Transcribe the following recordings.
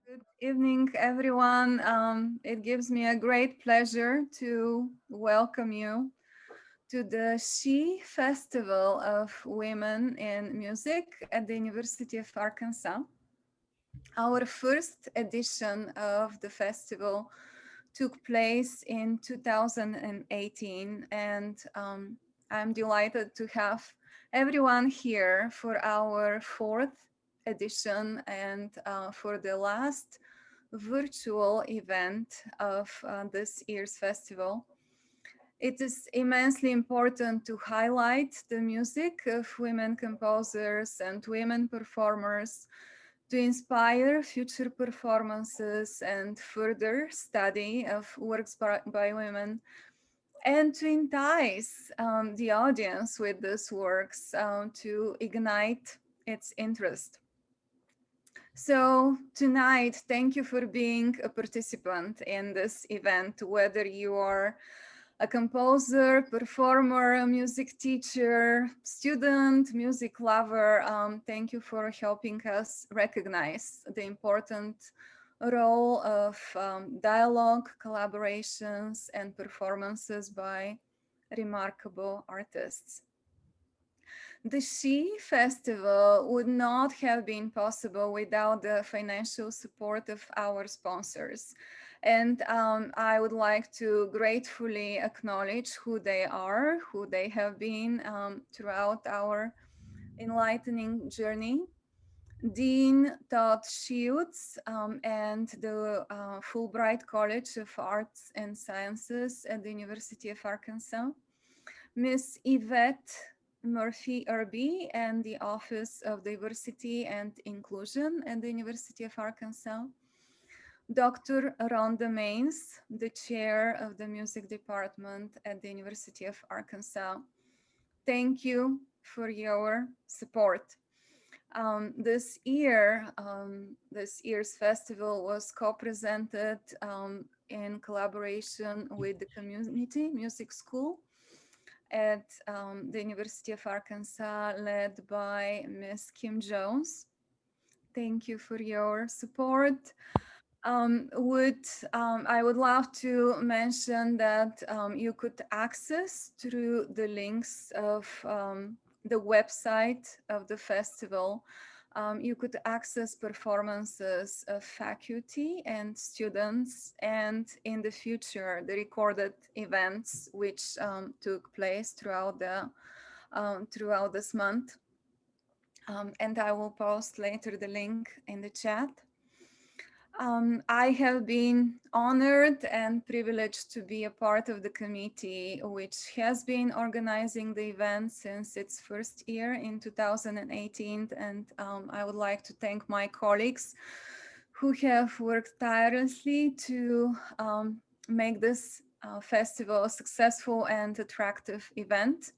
Good evening, everyone. It gives me a great pleasure to welcome you to the She Festival of Women in Music at the University of Arkansas. Our first edition of the festival took place in 2018, and I'm delighted to have everyone here for our fourth edition and for the last virtual event of this year's festival. It is immensely important to highlight the music of women composers and women performers to inspire future performances and further study of works by women, and to entice the audience with these works to ignite its interest. So tonight, thank you for being a participant in this event, whether you are a composer, performer, a music teacher, student, music lover. Thank you for helping us recognize the important role of dialogue, collaborations, and performances by remarkable artists. The She Festival would not have been possible without the financial support of our sponsors. And I would like to gratefully acknowledge who they are, who they have been throughout our enlightening journey. Dean Todd Shields and the Fulbright College of Arts and Sciences at the University of Arkansas. Miss Yvette Murphy Irby and the Office of Diversity and Inclusion at the University of Arkansas. Dr. Rhonda Maines, the chair of the music department at the University of Arkansas. Thank you for your support. This year's festival was co-presented in collaboration with the Community Music School at the University of Arkansas, led by Miss Kim Jones. Thank you for your support. I would love to mention that you could access through the links of the website of the festival. You could access performances of faculty and students, and in the future, the recorded events which took place throughout this month. And I will post later the link in the chat. I have been honored and privileged to be a part of the committee, which has been organizing the event since its first year in 2018. And I would like to thank my colleagues who have worked tirelessly to make this festival a successful and attractive event.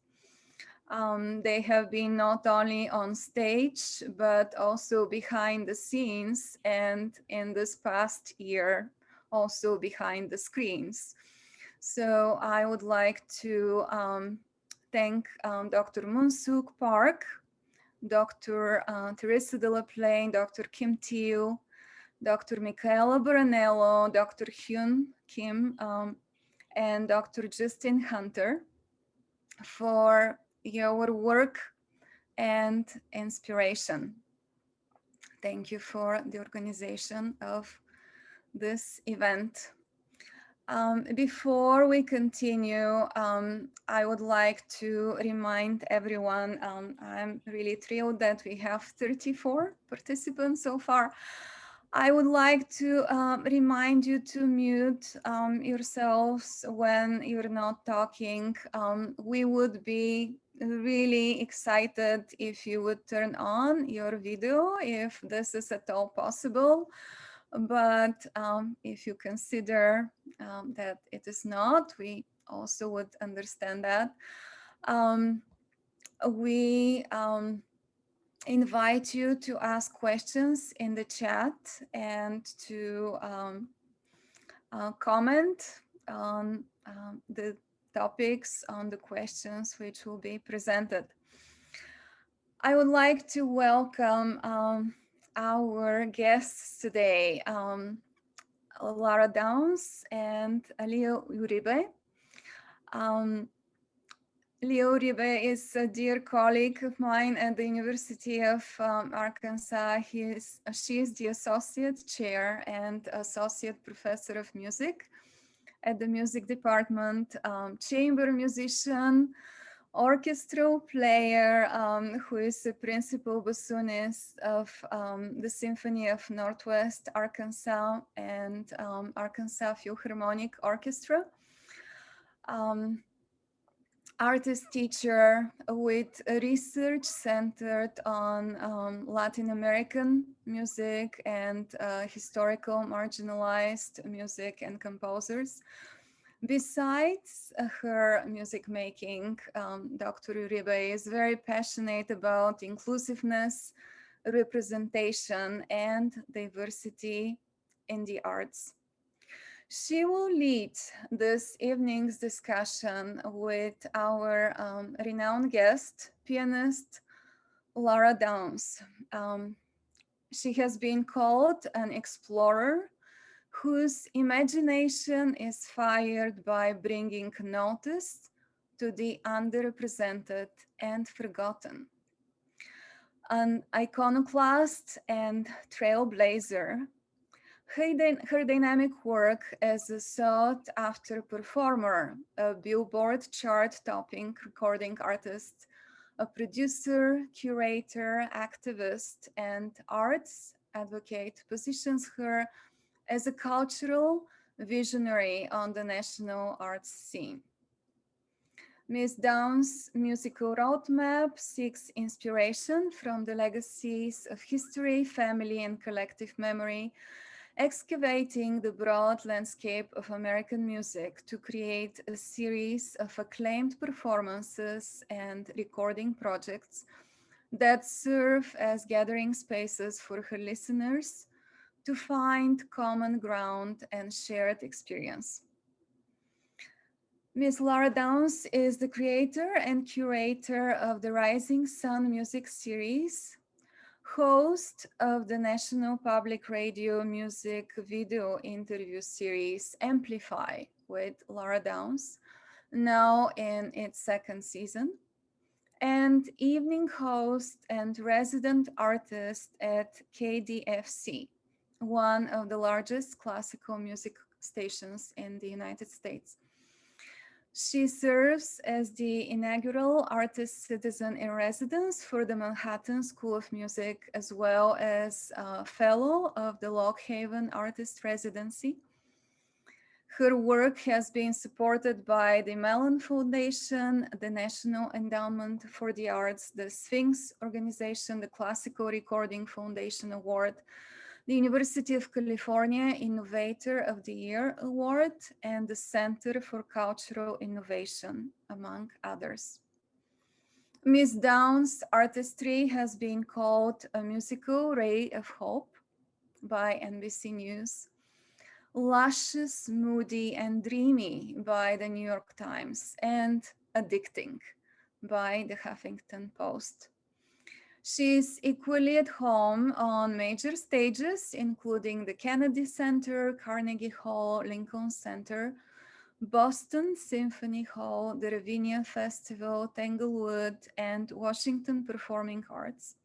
They have been not only on stage, but also behind the scenes, and in this past year, also behind the screens. So I would like to thank Dr. Moonsuk Park, Dr. Teresa de la Plaine, Dr. Kim Teo, Dr. Michaela Baranello, Dr. Hyun Kim, and Dr. Justin Hunter for your work and inspiration. Thank you for the organization of this event. Before we continue, I would like to remind everyone, I'm really thrilled that we have 34 participants so far. I would like to remind you to mute yourselves when you're not talking. We would be really excited if you would turn on your video, if this is at all possible. But if you consider that it is not, we also would understand that. We invite you to ask questions in the chat and to comment on the topics, on the questions which will be presented. I would like to welcome our guests today, Lara Downes and Lia Uribe. Um, Lia Uribe is a dear colleague of mine at the University of Arkansas. She is the Associate Chair and Associate Professor of Music at the Music Department, chamber musician, orchestral player, who is the principal bassoonist of the Symphony of Northwest Arkansas and Arkansas Philharmonic Orchestra. Um, Artist teacher with a research centered on Latin American music and historical marginalized music and composers. Besides her music making, Dr. Uribe is very passionate about inclusiveness, representation, and diversity in the arts. She will lead this evening's discussion with our renowned guest, pianist Lara Downes. Um, she has been called an explorer whose imagination is fired by bringing notice to the underrepresented and forgotten. An iconoclast and trailblazer, her dynamic work as a sought-after performer, a Billboard chart-topping recording artist, a producer, curator, activist, and arts advocate positions her as a cultural visionary on the national arts scene. Ms. Downes' musical roadmap seeks inspiration from the legacies of history, family, and collective memory, excavating the broad landscape of American music to create a series of acclaimed performances and recording projects that serve as gathering spaces for her listeners to find common ground and shared experience. Ms. Lara Downes is the creator and curator of the Rising Sun Music Series, host of the National Public Radio music video interview series Amplify with Lara Downes, now in its second season, and evening host and resident artist at KDFC, one of the largest classical music stations in the United States. She serves as the inaugural artist citizen in residence for the Manhattan School of Music, as well as a fellow of the Lock Haven Artist Residency. Her work has been supported by the Mellon Foundation, the National Endowment for the Arts, the Sphinx Organization, the Classical Recording Foundation Award, the University of California Innovator of the Year Award, and the Center for Cultural Innovation, among others. Ms. Downes' artistry has been called a musical ray of hope by NBC News, luscious, moody, and dreamy by the New York Times, and addicting by the Huffington Post. She is equally at home on major stages, including the Kennedy Center, Carnegie Hall, Lincoln Center, Boston Symphony Hall, the Ravinia Festival, Tanglewood, and Washington Performing Arts,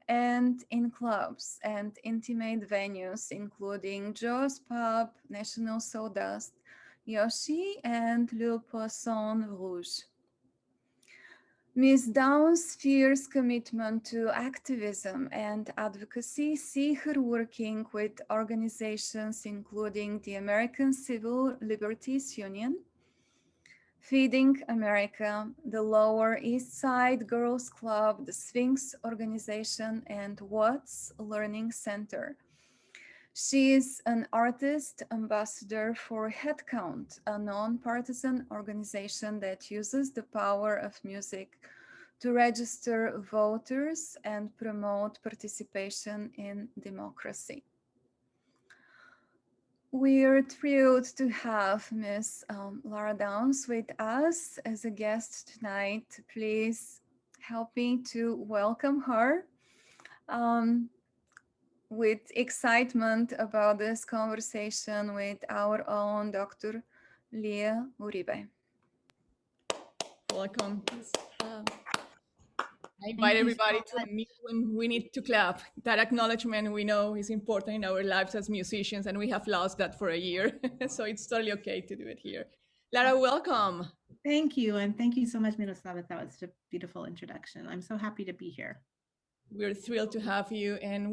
and in clubs and intimate venues, including Joe's Pub, National Sawdust, Yoshi, and Le Poisson Rouge. Ms. Downes' fierce commitment to activism and advocacy see her working with organizations including the American Civil Liberties Union, Feeding America, the Lower East Side Girls Club, the Sphinx Organization, and Watts Learning Center. She is an artist ambassador for Headcount, a nonpartisan organization that uses the power of music to register voters and promote participation in democracy. We're thrilled to have Ms. Lara Downes with us as a guest tonight. Please help me to welcome her. Um, with excitement about this conversation with our own Dr. Lia Uribe. Welcome. I invite Thank you so everybody to much. unmute when we need to clap. That acknowledgement we know is important in our lives as musicians, and we have lost that for a year. So it's totally okay to do it here. Lara, welcome. Thank you. And thank you so much, Miroslava. That was a beautiful introduction. I'm so happy to be here. We're thrilled to have you. And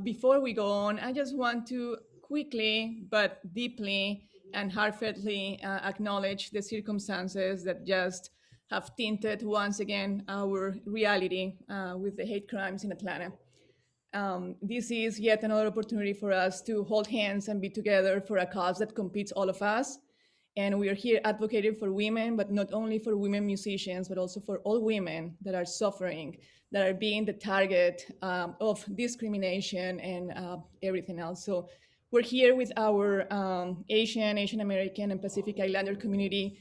before we go on, I just want to quickly but deeply and heartfeltly acknowledge the circumstances that just have tinted once again our reality with the hate crimes in Atlanta. This is yet another opportunity for us to hold hands and be together for a cause that competes all of us. And we are here advocating for women, but not only for women musicians, but also for all women that are suffering, that are being the target of discrimination and everything else. So we're here with our Asian American, and Pacific Islander community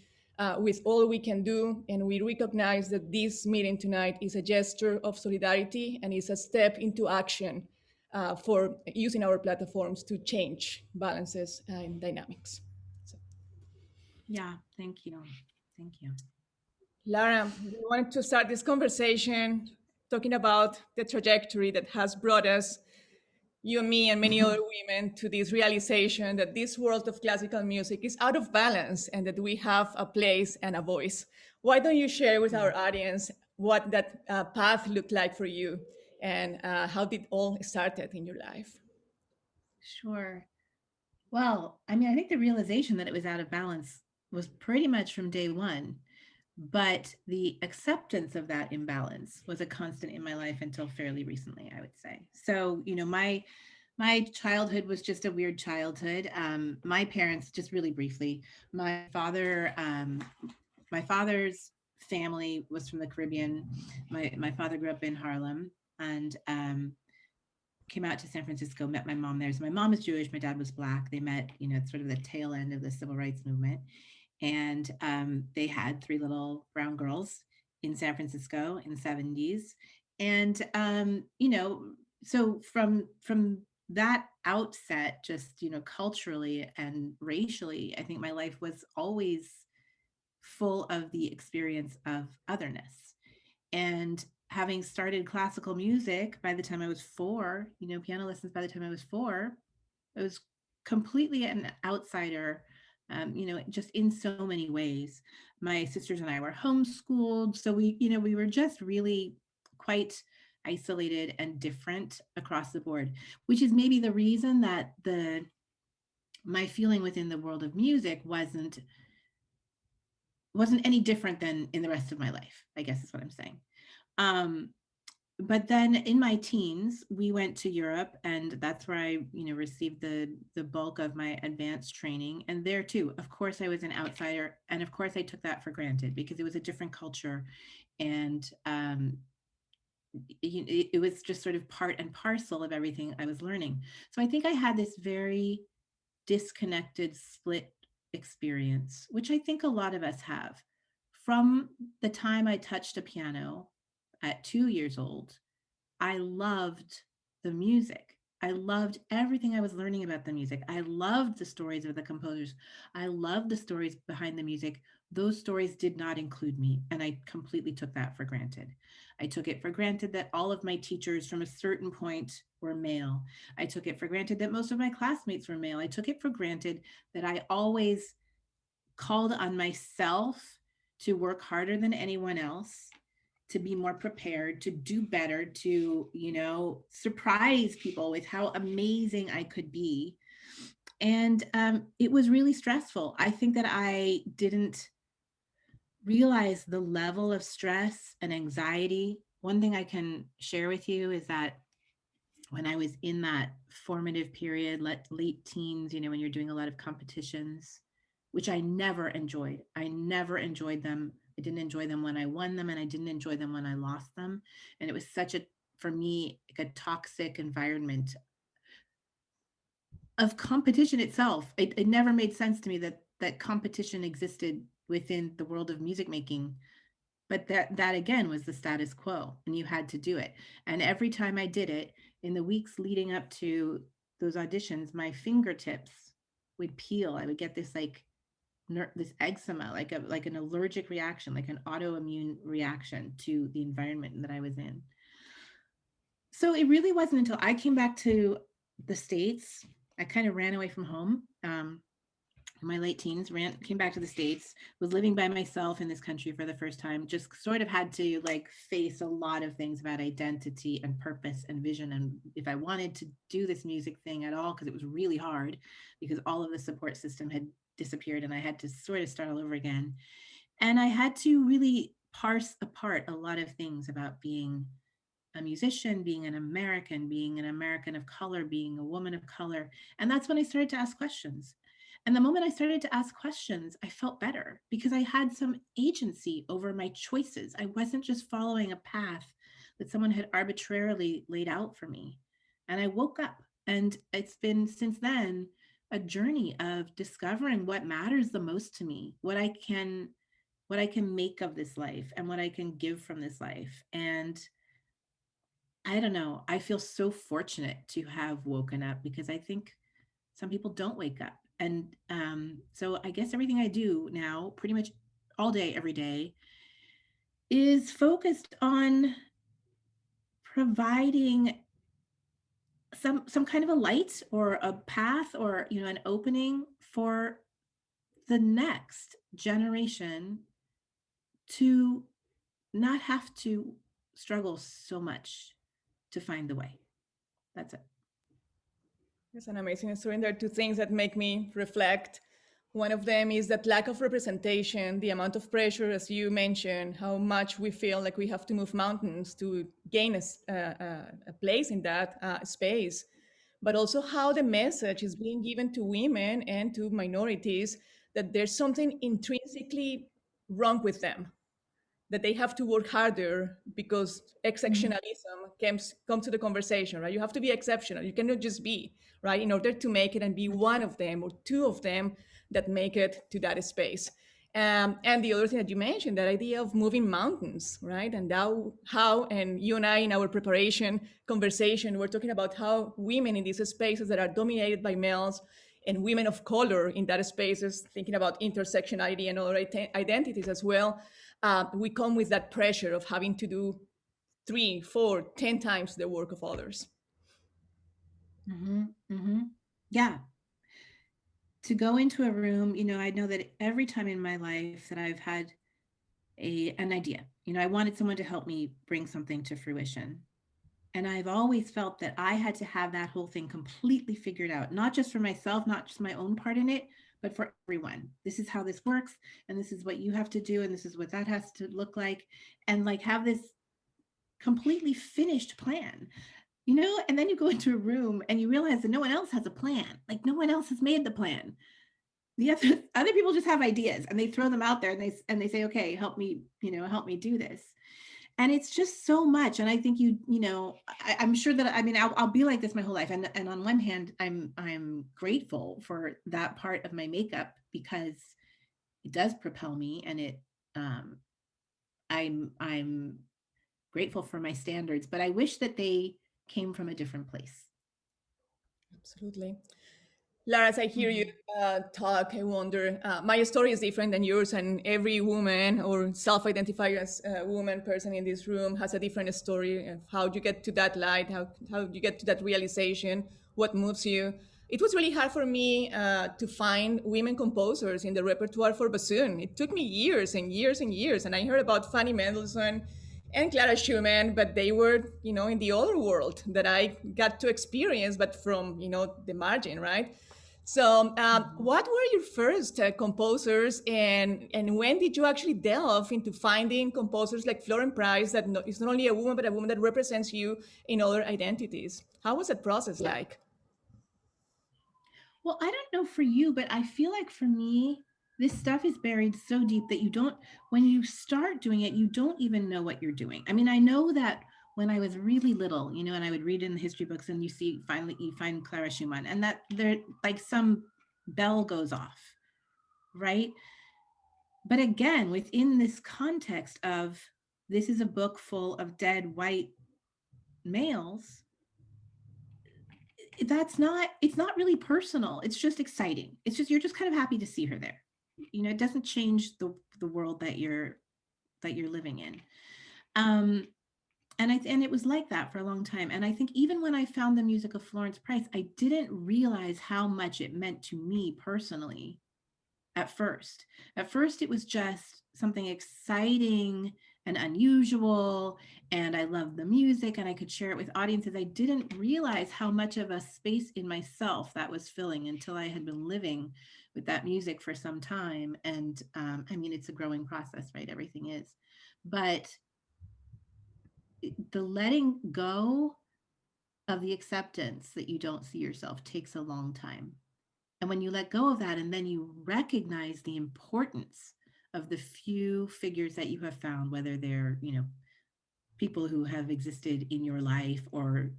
with all we can do. And we recognize that this meeting tonight is a gesture of solidarity and is a step into action for using our platforms to change balances and dynamics. So, Yeah, thank you. Thank you. Lara, we wanted to start this conversation talking about the trajectory that has brought us, you and me and many other women, to this realization that this world of classical music is out of balance and that we have a place and a voice. Why don't you share with our audience what that path looked like for you and how did all started in your life? Sure. Well, I mean, I think the realization that it was out of balance was pretty much from day one, but the acceptance of that imbalance was a constant in my life until fairly recently, I would say. So, my childhood was just a weird childhood. My parents, just really briefly, my father's family was from the Caribbean. My father grew up in Harlem and came out to San Francisco, met my mom there. So my mom was Jewish, my dad was Black. They met, sort of the tail end of the civil rights movement. And they had three little brown girls in San Francisco in the 70s. And, so from that outset, just, culturally and racially, I think my life was always full of the experience of otherness. And having started classical music by the time I was 4, piano lessons by the time I was 4, I was completely an outsider, just in so many ways. My sisters and I were homeschooled. So we were just really quite isolated and different across the board, which is maybe the reason that my feeling within the world of music wasn't any different than in the rest of my life, I guess is what I'm saying. Um, but then in my teens, we went to Europe, and that's where I, received the bulk of my advanced training. And there too, of course, I was an outsider, and of course, I took that for granted because it was a different culture, and it was just sort of part and parcel of everything I was learning. So I think I had this very disconnected, split experience, which I think a lot of us have. From the time I touched a piano at 2 years old, I loved the music. I loved everything I was learning about the music. I loved the stories of the composers. I loved the stories behind the music. Those stories did not include me, and I completely took that for granted. I took it for granted that all of my teachers from a certain point were male. I took it for granted that most of my classmates were male. I took it for granted that I always called on myself to work harder than anyone else, to be more prepared, to do better, to, surprise people with how amazing I could be. And it was really stressful. I think that I didn't realize the level of stress and anxiety. One thing I can share with you is that when I was in that formative period, late teens, when you're doing a lot of competitions, which I never enjoyed. I never enjoyed them. I didn't enjoy them when I won them, and I didn't enjoy them when I lost them. And it was such for me, like a toxic environment of competition itself. It never made sense to me that competition existed within the world of music making, but that again was the status quo, and you had to do it. And every time I did it, in the weeks leading up to those auditions, my fingertips would peel. I would get this like this eczema, like an allergic reaction, like an autoimmune reaction to the environment that I was in. So it really wasn't until I came back to the States, I kind of ran away from home. In my late teens, came back to the States, was living by myself in this country for the first time, just sort of had to like face a lot of things about identity and purpose and vision. And if I wanted to do this music thing at all, because it was really hard because all of the support system had disappeared and I had to sort of start all over again. And I had to really parse apart a lot of things about being a musician, being an American of color, being a woman of color. And that's when I started to ask questions. And the moment I started to ask questions, I felt better because I had some agency over my choices. I wasn't just following a path that someone had arbitrarily laid out for me. And I woke up, and it's been since then a journey of discovering what matters the most to me, what I can make of this life and what I can give from this life. And I don't know. I feel so fortunate to have woken up because I think some people don't wake up. And so I guess everything I do now, pretty much all day, every day, is focused on providing some kind of a light or a path or an opening for the next generation to not have to struggle so much to find the way. That's it. It's an amazing story. And there are two things that make me reflect. One of them is that lack of representation, the amount of pressure, as you mentioned, how much we feel like we have to move mountains to gain a place in that space, but also how the message is being given to women and to minorities that there's something intrinsically wrong with them, that they have to work harder because exceptionalism comes to the conversation, right? You have to be exceptional. You cannot just be, right? In order to make it and be one of them or two of them that make it to that space. And the other thing that you mentioned, that idea of moving mountains, right? And how, and you and I in our preparation conversation, we're talking about how women in these spaces that are dominated by males and women of color in that spaces, thinking about intersectionality and other identities as well, we come with that pressure of having to do 3, 4, 10 times the work of others. Mm-hmm, mm-hmm. Yeah. To go into a room, I know that every time in my life that I've had an idea, I wanted someone to help me bring something to fruition. And I've always felt that I had to have that whole thing completely figured out, not just for myself, not just my own part in it, but for everyone. This is how this works, and this is what you have to do, and this is what that has to look like, and like have this completely finished plan. And then you go into a room and you realize that no one else has a plan. Like no one else has made the plan. The other people just have ideas and they throw them out there and they say, okay, help me do this. And it's just so much. And I think I'm sure that, I'll be like this my whole life. And on one hand, I'm grateful for that part of my makeup because it does propel me, and I'm grateful for my standards, but I wish that they came from a different place. Absolutely. Lara, as I hear you talk, I wonder, my story is different than yours, and every woman or self-identify as a woman person in this room has a different story of how you get to that light, how you get to that realization, what moves you. It was really hard for me to find women composers in the repertoire for bassoon. It took me years and years and years, and I heard about Fanny Mendelssohn and Clara Schumann, but they were, in the other world that I got to experience, but from, the margin, right? So, what were your first composers, and when did you actually delve into finding composers like Florence Price that is not only a woman but a woman that represents you in other identities? How was that process like? Well, I don't know for you, but I feel like for me, this stuff is buried so deep that when you start doing it, you don't even know what you're doing. I mean, I know that when I was really little, and I would read in the history books and you find Clara Schumann, and that there like some bell goes off, right? But again, within this context of this is a book full of dead white males, it's not really personal. It's just exciting. It's just, you're just kind of happy to see her there. It doesn't change the world that you're living in. Um, and it was like that for a long time. And I think even when I found the music of Florence Price, I didn't realize how much it meant to me personally at first. At first, it was just something exciting and unusual, and I loved the music and I could share it with audiences. I didn't realize how much of a space in myself that was filling until I had been living with that music for some time. And I mean, it's a growing process, right? Everything is. But the letting go of the acceptance that you don't see yourself takes a long time. And when you let go of that, and then you recognize the importance of the few figures that you have found, whether they're, people who have existed in your life or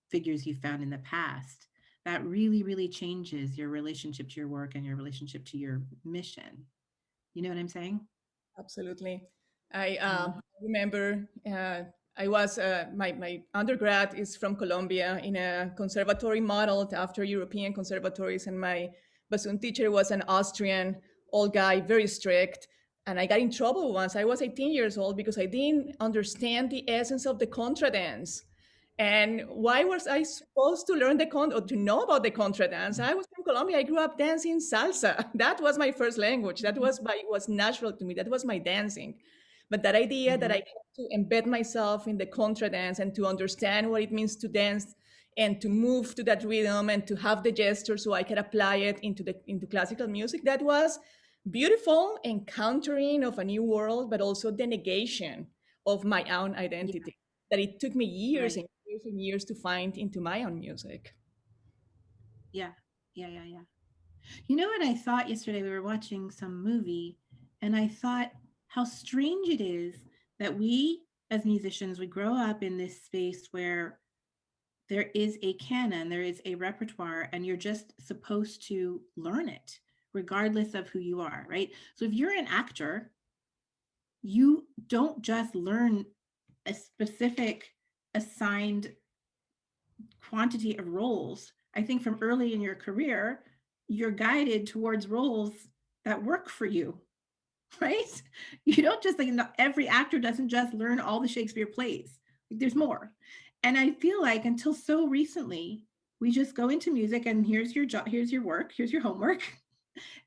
figures you found in the past, that really, really changes your relationship to your work and your relationship to your mission. You know what I'm saying? Absolutely. I Yeah. remember I was, my undergrad is from Colombia in a conservatory modeled after European conservatories, and my bassoon teacher was an Austrian old guy, very strict. And I got in trouble once. I was 18 years old because I didn't understand the essence of the contradance. And why was I supposed to learn or to know about the contradance? I was from Colombia. I grew up dancing salsa. That was my first language. That was was natural to me. That was my dancing. But that idea that I Mhm. had to embed myself in the contradance and to understand what it means to dance and to move to that rhythm and to have the gesture so I could apply it into classical music, that was beautiful encountering of a new world, but also the negation of my own Yeah, identity that it took me years right. and years and years to find into my own music. Yeah. Yeah, yeah, yeah. You know what I thought yesterday? We were watching some movie, and I thought how strange it is that we as musicians we grow up in this space where there is a canon, there is a repertoire, and you're just supposed to learn it regardless of who you are, right? So if you're an actor, you don't just learn a specific assigned quantity of roles. I think from early in your career, you're guided towards roles that work for you, right? You don't just like, every actor doesn't just learn all the Shakespeare plays. Like, there's more. And I feel like until so recently, we just go into music and here's your job, here's your work, here's your homework.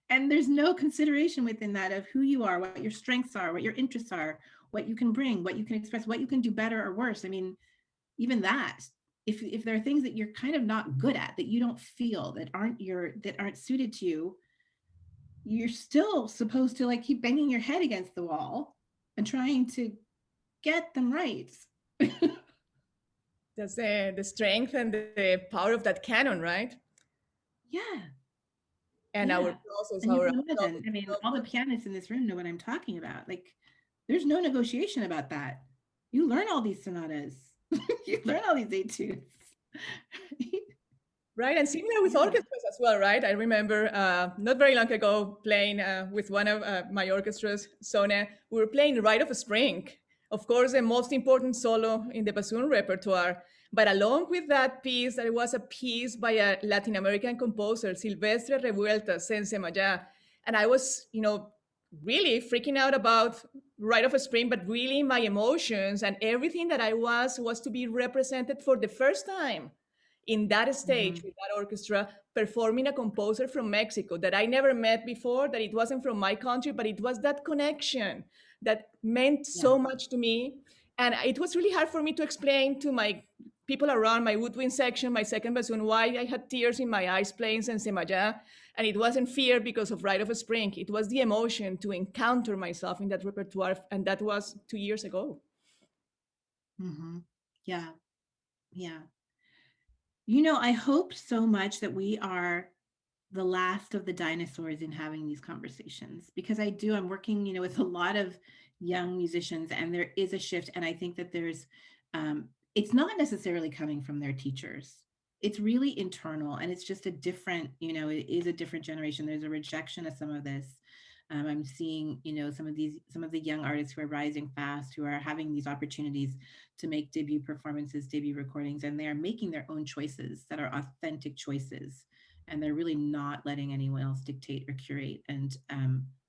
And there's no consideration within that of who you are, what your strengths are, what your interests are, what you can bring, what you can express, what you can do better or worse. I mean, even that, if there are things that you're kind of not good at, that you don't feel, that aren't suited to you, you're still supposed to like keep banging your head against the wall and trying to get them right. That's the strength and the power of that canon, right? Yeah, And our yeah. process, And you our can imagine, I mean, all the pianists in this room know what I'm talking about. Like, there's no negotiation about that. You learn all these sonatas. You learn all these etudes. right, and similar with Yeah. orchestras as well, right? I remember not very long ago playing with one of my orchestras, Sona. We were playing Rite of Spring, of course, the most important solo in the bassoon repertoire. But along with that piece, there was a piece by a Latin American composer, Silvestre Revuelta, Sense Maya. And I was, really freaking out about Rite of Spring, but really my emotions and everything that I was to be represented for the first time in that stage Mhm. with that orchestra performing a composer from Mexico that I never met before, that it wasn't from my country, but it was that connection that meant Yeah. so much to me. And it was really hard for me to explain to my people around my woodwind section, my second bassoon, why I had tears in my eyes playing Sensemaya. And it wasn't fear because of Rite of Spring. It was the emotion to encounter myself in that repertoire. And that was 2 years ago. Mhm. Yeah. Yeah. I hope so much that we are the last of the dinosaurs in having these conversations, because I'm working, with a lot of young musicians, and there is a shift. And I think that it's not necessarily coming from their teachers. It's really internal, and it's just a different, it is a different generation. There's a rejection of some of this. I'm seeing, some of the young artists who are rising fast, who are having these opportunities to make debut performances, debut recordings, and they are making their own choices that are authentic choices, and they're really not letting anyone else dictate or curate. And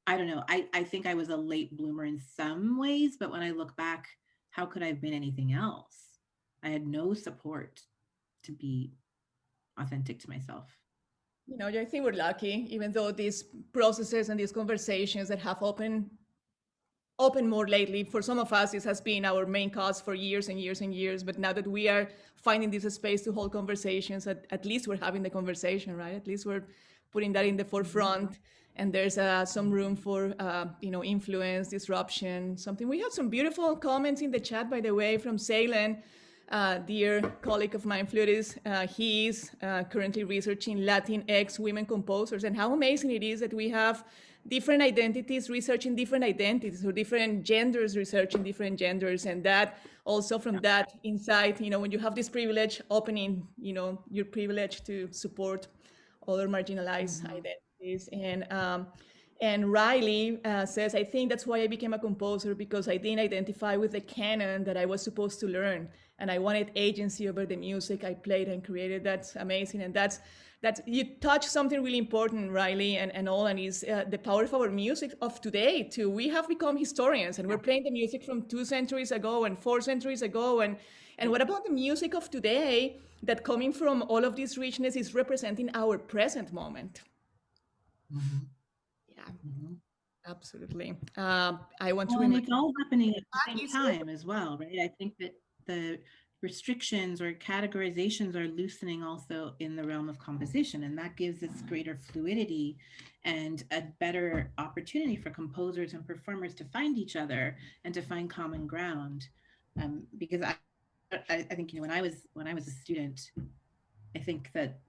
I don't know. I think I was a late bloomer in some ways, but when I look back, how could I have been anything else? I had no support to be authentic to myself. I think we're lucky, even though these processes and these conversations that have open more lately. For some of us, this has been our main cause for years and years and years. But now that we are finding this space to hold conversations, at least we're having the conversation, right? At least we're putting that in the Mhm. forefront. And there's some room for influence, disruption, something. We have some beautiful comments in the chat, by the way, from Salen, dear colleague of mine, flutist. He's currently researching Latinx women composers, and how amazing it is that we have different identities researching different identities, or different genders researching different genders. And that also, from that insight, when you have this privilege opening, your privilege to support other marginalized Mhm. identities. And Riley says, I think that's why I became a composer, because I didn't identify with the canon that I was supposed to learn. And I wanted agency over the music I played and created. That's amazing. And that's you touch something really important, Riley, and all, and is the power of our music of today too. We have become historians, and Yeah. we're playing the music from 2 centuries ago and 4 centuries ago. And what about the music of today that, coming from all of this richness, is representing our present moment? Mhm. Yeah, Mhm. absolutely. I want to Well, and remind it's all happening at the same you. time as well, right? I think that the restrictions or categorizations are loosening also in the realm of composition, and that gives us greater fluidity and a better opportunity for composers and performers to find each other and to find common ground. Because I think, when I was a student, I think that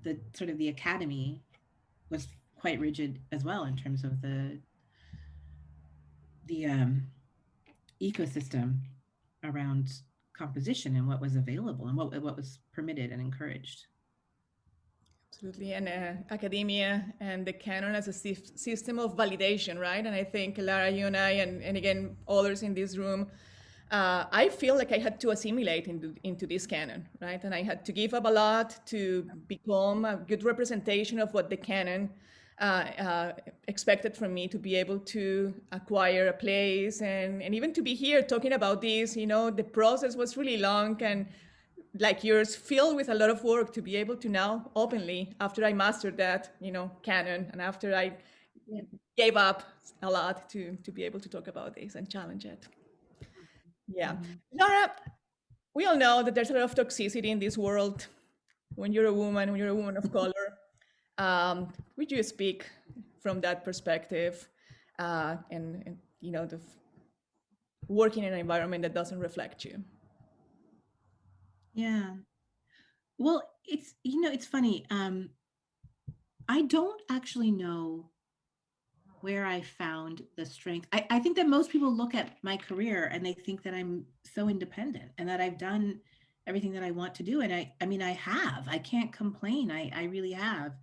the sort of the academy was quite rigid as well in terms of the ecosystem around composition and what was available and what was permitted and encouraged. Absolutely, and academia and the canon as a system of validation, right? And I think, Lara, you and I, and again others in this room, I feel like I had to assimilate into this canon, right? And I had to give up a lot to become a good representation of what the canon expected from me, to be able to acquire a place, and even to be here talking about this. The process was really long, and like yours, filled with a lot of work, to be able to now openly, after I mastered that, canon, and after I Yeah. gave up a lot, to be able to talk about this and challenge it. Yeah. Mhm. Laura, we all know that there's a lot of toxicity in this world when you're a woman, when you're a woman of color. Would you speak from that perspective, and working in an environment that doesn't reflect you? Yeah. Well, it's funny. I don't actually know where I found the strength. I think that most people look at my career and they think that I'm so independent and that I've done everything that I want to do. And I mean, I have. I can't complain. I really have.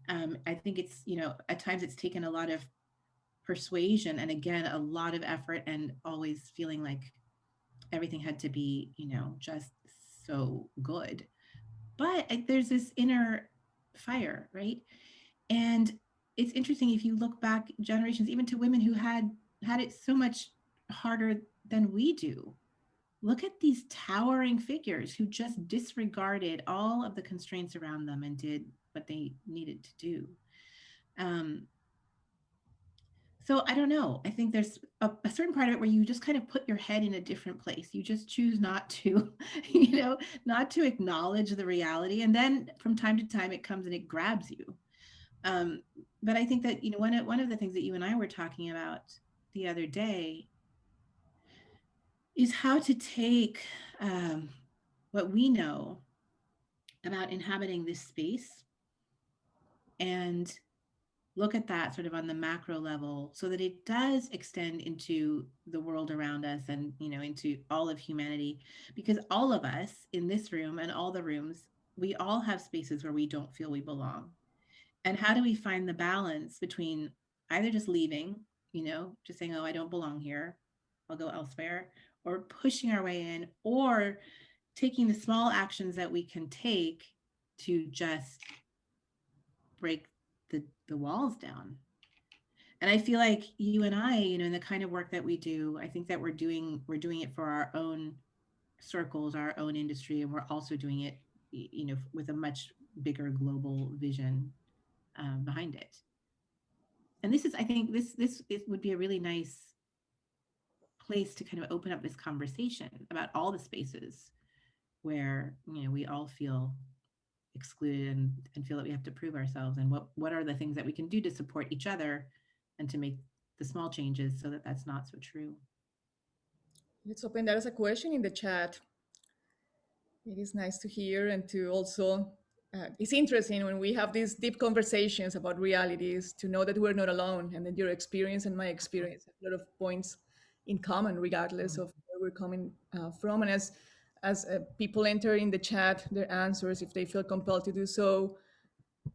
I think it's, at times it's taken a lot of persuasion and again, a lot of effort and always feeling like everything had to be, just so good. But there's this inner fire, right? And it's interesting if you look back generations, even to women who had it so much harder than we do. Look at these towering figures who just disregarded all of the constraints around them and did what they needed to do. Um, so I don't know. I think there's a certain part of it where you just kind of put your head in a different place. You just choose not to, not to acknowledge the reality. And then from time to time it comes and it grabs you. Um, but I think that, one of the things that you and I were talking about the other day is how to take what we know about inhabiting this space and look at that sort of on the macro level so that it does extend into the world around us and, into all of humanity, because all of us in this room and all the rooms, we all have spaces where we don't feel we belong. And how do we find the balance between either just leaving, just saying, oh, I don't belong here, I'll go elsewhere, or pushing our way in, or taking the small actions that we can take to just break the walls down. And I feel like you and I, in the kind of work that we do, I think that we're doing it for our own circles, our own industry, and we're also doing it, with a much bigger global vision behind it. And this is, I think, this would be a really nice place to kind of open up this conversation about all the spaces where we all feel excluded, and feel that we have to prove ourselves, and what are the things that we can do to support each other and to make the small changes so that that's not so true. Let's open that as a question in the chat. It is nice to hear and to also, it's interesting when we have these deep conversations about realities to know that we're not alone, and that your experience and my experience have a lot of points in common, regardless of where we're coming from. And as people enter in the chat their answers, if they feel compelled to do so,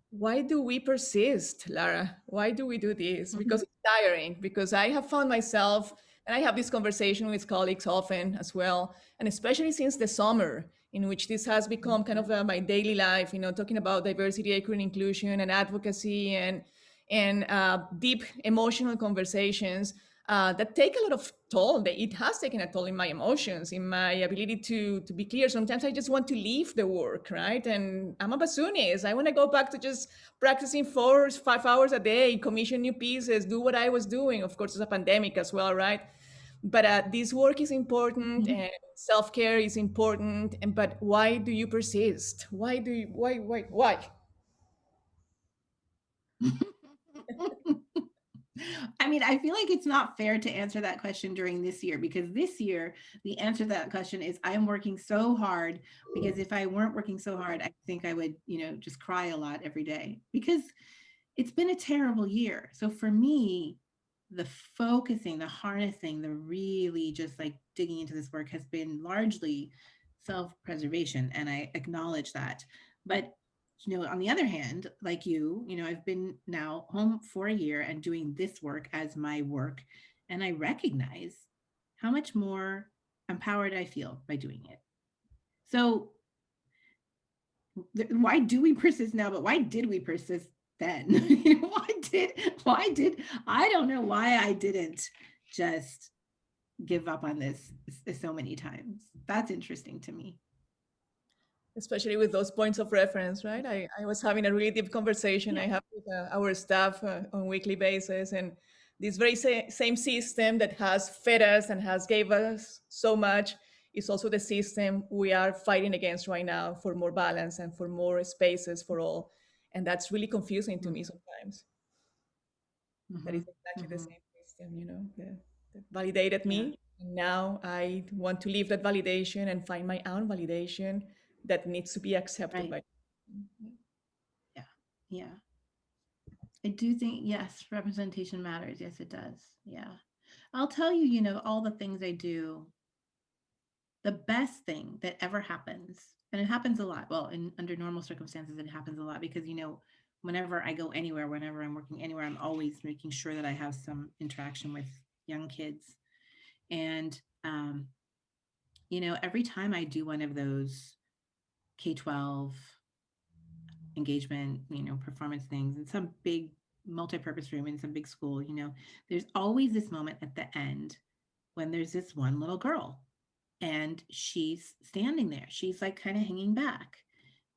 why do we persist, Lara? Why do we do this? Because it's tiring. Because I have found myself, and I have this conversation with colleagues often as well, and especially since the summer, in which this has become kind of my daily life. Talking about diversity, equity, and inclusion, and advocacy, and deep emotional conversations that take a lot of toll. It has taken a toll in my emotions, in my ability to be clear. Sometimes I just want to leave the work, right? And I'm a bassoonist. I want to go back to just practicing 4 or 5 hours a day, commission new pieces, do what I was doing. Of course, it's a pandemic as well, right? But this work is important, and self-care is important. But why do you persist? Why? I mean, I feel like it's not fair to answer that question during this year, because this year, the answer to that question is I'm working so hard, because if I weren't working so hard, I think I would, just cry a lot every day, because it's been a terrible year. So for me, the focusing, the harnessing, the really just like digging into this work has been largely self-preservation. And I acknowledge that. But on the other hand, like I've been now home for a year and doing this work as my work. And I recognize how much more empowered I feel by doing it. So why do we persist now? But why did we persist then? why did I don't know why I didn't just give up on this so many times. That's interesting to me. Especially with those points of reference, right? I was having a really deep conversation I have with our staff on a weekly basis, and this very same system that has fed us and has gave us so much is also the system we are fighting against right now for more balance and for more spaces for all. And that's really confusing to me sometimes. That is exactly the same system, that validated me. And now I want to leave that validation and find my own validation that needs to be accepted by. Yeah. I do think, yes, representation matters. Yes, it does. Yeah. I'll tell you, all the things I do, the best thing that ever happens, and it happens a lot. Well, under normal circumstances, it happens a lot because, whenever I go anywhere, whenever I'm working anywhere, I'm always making sure that I have some interaction with young kids. And, every time I do one of those K-12 engagement, performance things in some big multi-purpose room in some big school, there's always this moment at the end when there's this one little girl and she's standing there. She's like kind of hanging back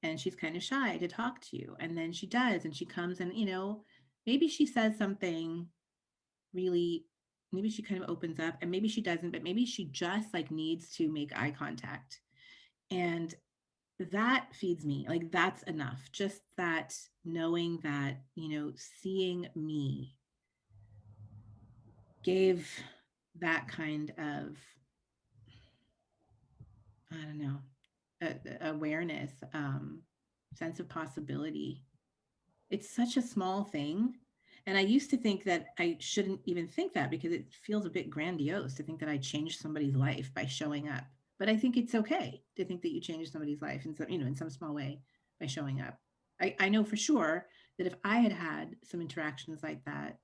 and she's kind of shy to talk to you. And then she does, and she comes and, maybe she says something really, maybe she kind of opens up, and maybe she doesn't, but maybe she just like needs to make eye contact. And that feeds me. Like, that's enough. Just that knowing that, seeing me gave that kind of, I don't know, awareness, sense of possibility. It's such a small thing. And I used to think that I shouldn't even think that because it feels a bit grandiose to think that I changed somebody's life by showing up. But I think it's okay to think that you changed somebody's life in some, in some small way by showing up. I know for sure that if I had had some interactions like that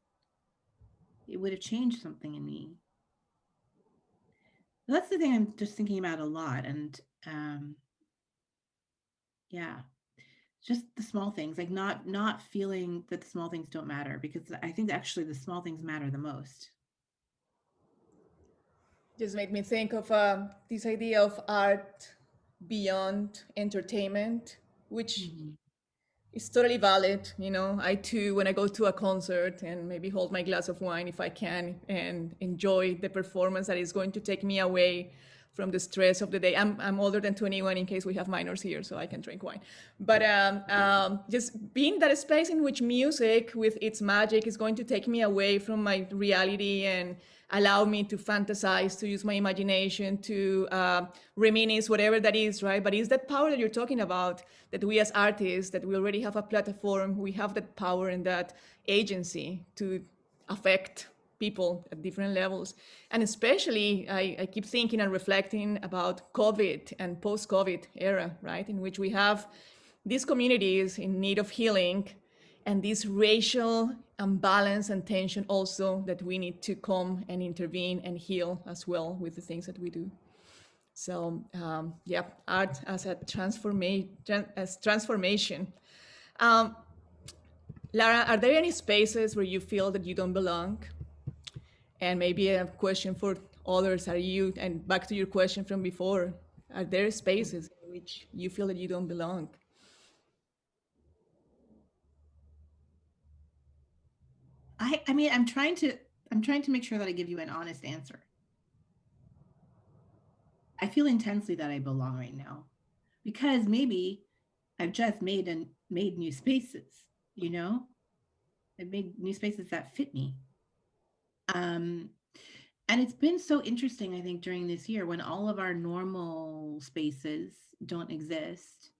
it would have changed something in me. That's the thing I'm just thinking about a lot. And yeah, just the small things, like not feeling that the small things don't matter, because I think actually the small things matter the most. Just made me think of this idea of art beyond entertainment, which Mhm. it's totally valid. I too, when I go to a concert and maybe hold my glass of wine if I can and enjoy the performance that is going to take me away from the stress of the day. I'm older than 21 in case we have minors here, so I can drink wine. But just being that space in which music with its magic is going to take me away from my reality and allow me to fantasize, to use my imagination, to reminisce, whatever that is, right? But it's that power that you're talking about, that we as artists, that we already have a platform, we have that power and that agency to affect people at different levels. And especially, I keep thinking and reflecting about COVID and post-COVID era, right? In which we have these communities in need of healing and this racial imbalance and tension also that we need to come and intervene and heal as well with the things that we do. So yeah, art as a transformation. Um, Lara, are there any spaces where you feel that you don't belong? And maybe a question for others: Are you, and back to your question from before, are there spaces in which you feel that you don't belong? I mean, I'm trying to make sure that I give you an honest answer. I feel intensely that I belong right now, because maybe I've just made new spaces, you know? I've made new spaces that fit me. Um, and it's been so interesting, I think, during this year when all of our normal spaces don't exist.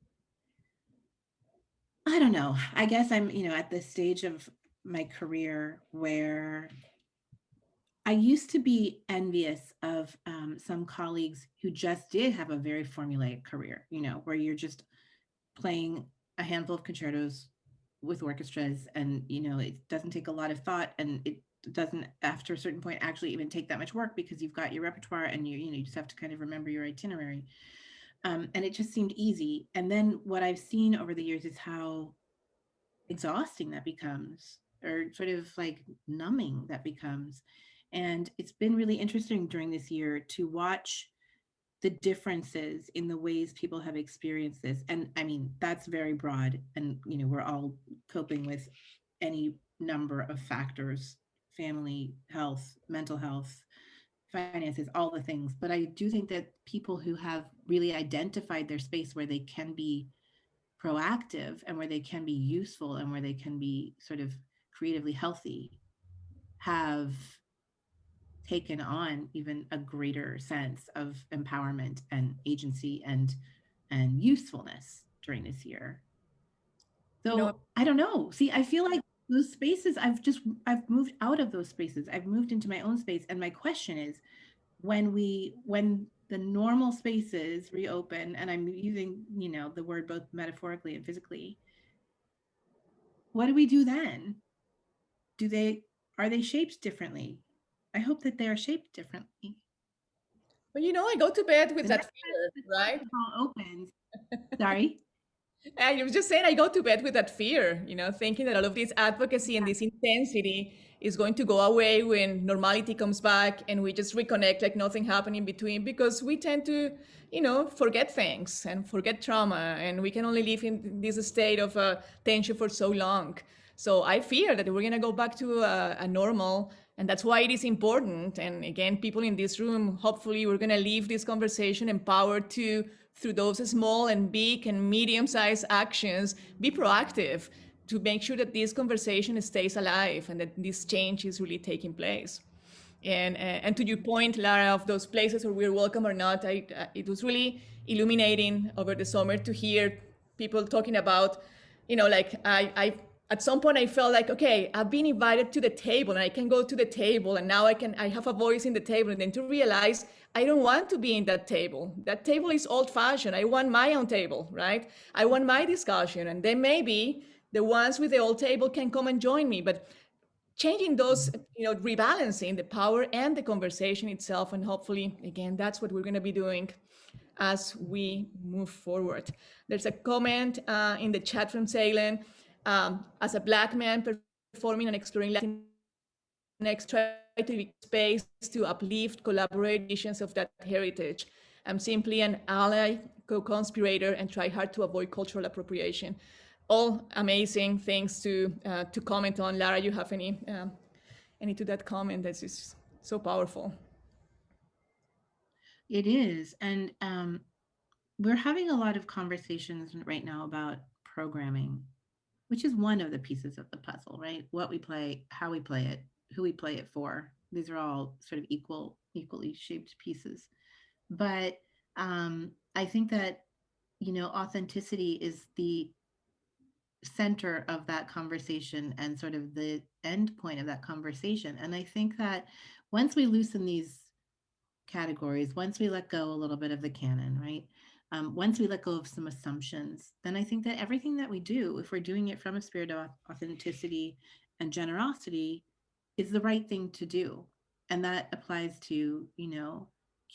I don't know. I guess I'm, at this stage of my career where I used to be envious of some colleagues who just did have a very formulaic career, where you're just playing a handful of concertos with orchestras, and it doesn't take a lot of thought, and it doesn't, after a certain point, actually even take that much work, because you've got your repertoire, and you just have to kind of remember your itinerary. And it just seemed easy. And then what I've seen over the years is how exhausting that becomes, or sort of like numbing that becomes. And it's been really interesting during this year to watch the differences in the ways people have experienced this. And I mean, that's very broad. And, we're all coping with any number of factors: family, health, mental health, finances, all the things. But I do think that people who have really identified their space where they can be proactive, and where they can be useful, and where they can be sort of creatively healthy, have taken on even a greater sense of empowerment and agency and usefulness during this year. You know, So I don't know. See, I feel like those spaces, I've moved out of those spaces. I've moved into my own space. And my question is, when the normal spaces reopen, and I'm using, the word both metaphorically and physically, what do we do then? Do they are they shaped differently? I hope that they are shaped differently. but I go to bed with The that next fear, time right? this all opens, sorry. And you were just saying, I go to bed with that fear, thinking that all of this advocacy and Yeah. this intensity is going to go away when normality comes back and we just reconnect like nothing happened in between, because we tend to, forget things and forget trauma, and we can only live in this state of tension for so long. So I fear that we're going to go back to a normal, and that's why it is important. And again, people in this room, hopefully we're going to leave this conversation empowered to, through those small and big and medium-sized actions, be proactive to make sure that this conversation stays alive and that this change is really taking place. And to your point, Lara, of those places where we're welcome or not, it was really illuminating over the summer to hear people talking about, like I at some point I felt like, okay, I've been invited to the table and I can go to the table and now I have a voice in the table, and then to realize I don't want to be in that table. That table is old fashioned. I want my own table, right? I want my discussion, and then maybe the ones with the old table can come and join me. But changing those, rebalancing the power and the conversation itself. And hopefully, again, that's what we're going to be doing as we move forward. There's a comment in the chat from Salem. As a Black man performing and exploring Latinx, try to be space to uplift, collaborate visions of that heritage. I'm simply an ally, co-conspirator, and try hard to avoid cultural appropriation. All amazing things to comment on. Lara, you have any to that comment? That is so powerful. It is. And we're having a lot of conversations right now about programming, which is one of the pieces of the puzzle, right? What we play, how we play it, who we play it for. These are all sort of equally shaped pieces. But I think that, authenticity is the center of that conversation and sort of the end point of that conversation. And I think that once we loosen these categories, once we let go a little bit of the canon, right? Once we let go of some assumptions, then I think that everything that we do, if we're doing it from a spirit of authenticity and generosity, is the right thing to do. And that applies to,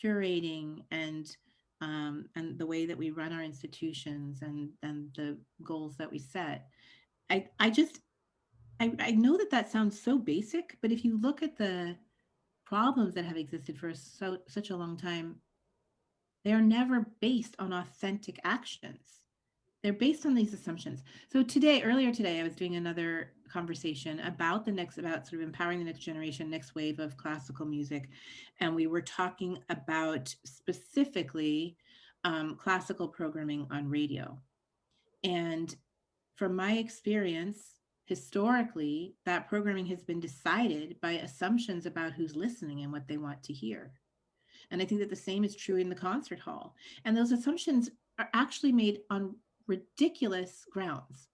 curating and the way that we run our institutions and the goals that we set. I know that that sounds so basic, but if you look at the problems that have existed for such a long time, they are never based on authentic actions. They're based on these assumptions. So earlier today, I was doing another conversation about sort of empowering the next generation, next wave of classical music. And we were talking about specifically classical programming on radio. And from my experience, historically, that programming has been decided by assumptions about who's listening and what they want to hear. And I think that the same is true in the concert hall. And those assumptions are actually made on ridiculous grounds.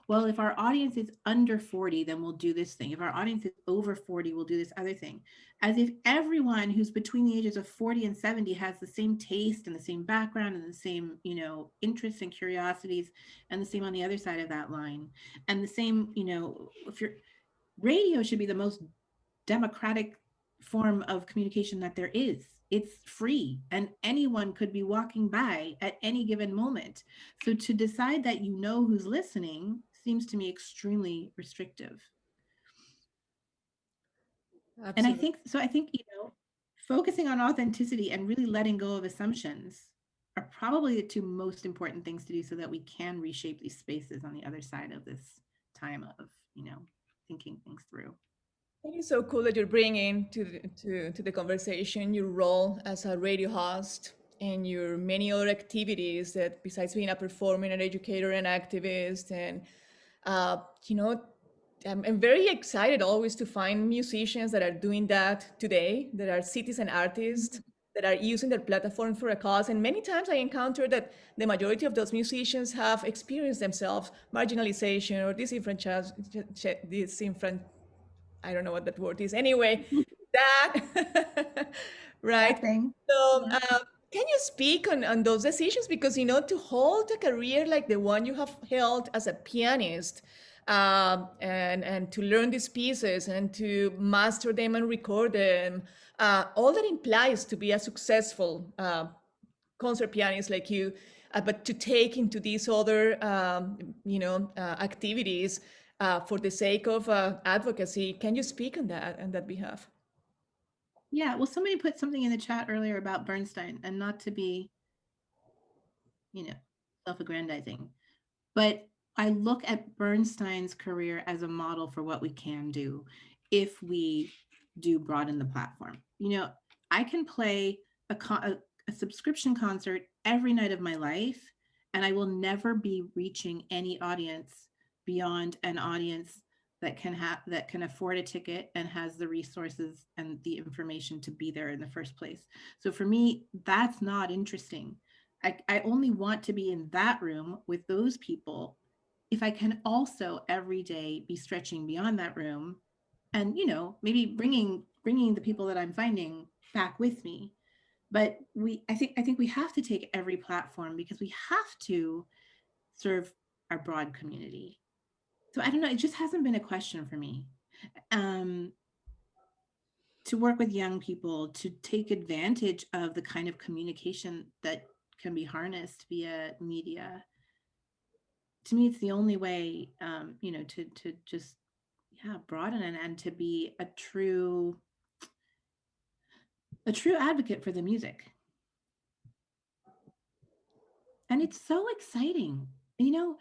Well, if our audience is under 40, then we'll do this thing. If our audience is over 40, we'll do this other thing. As if everyone who's between the ages of 40 and 70 has the same taste and the same background and the same, interests and curiosities, and the same on the other side of that line. And the same, if your radio should be the most democratic form of communication that there is. It's free and anyone could be walking by at any given moment. So to decide that who's listening seems to me extremely restrictive. Absolutely. And I think, focusing on authenticity and really letting go of assumptions are probably the two most important things to do so that we can reshape these spaces on the other side of this time of, thinking things through. It is so cool that you're bringing to the conversation your role as a radio host and your many other activities that besides being a performer, an educator, and activist. And, I'm very excited always to find musicians that are doing that today, that are citizen artists, that are using their platform for a cause. And many times I encounter that the majority of those musicians have experienced themselves marginalization or I don't know what that word is. Anyway, that, right? That thing. So, Yeah. can you speak on those decisions? Because, to hold a career like the one you have held as a pianist, and to learn these pieces and to master them and record them, all that implies to be a successful concert pianist like you, but to take into these other, activities for the sake of advocacy. Can you speak on that behalf? Yeah. Well, somebody put something in the chat earlier about Bernstein, and not to be, self-aggrandizing, but I look at Bernstein's career as a model for what we can do if we do broaden the platform. I can play a subscription concert every night of my life, and I will never be reaching any audience beyond an audience that can afford a ticket and has the resources and the information to be there in the first place. So for me, that's not interesting. I only want to be in that room with those people if I can also every day be stretching beyond that room and, maybe bringing the people that I'm finding back with me. But I think we have to take every platform because we have to serve our broad community. So I don't know, it just hasn't been a question for me. um, to work with young people to take advantage of the kind of communication that can be harnessed via media. To me, it's the only way, to just, yeah, broaden and to be a true advocate for the music. And it's so exciting. You know,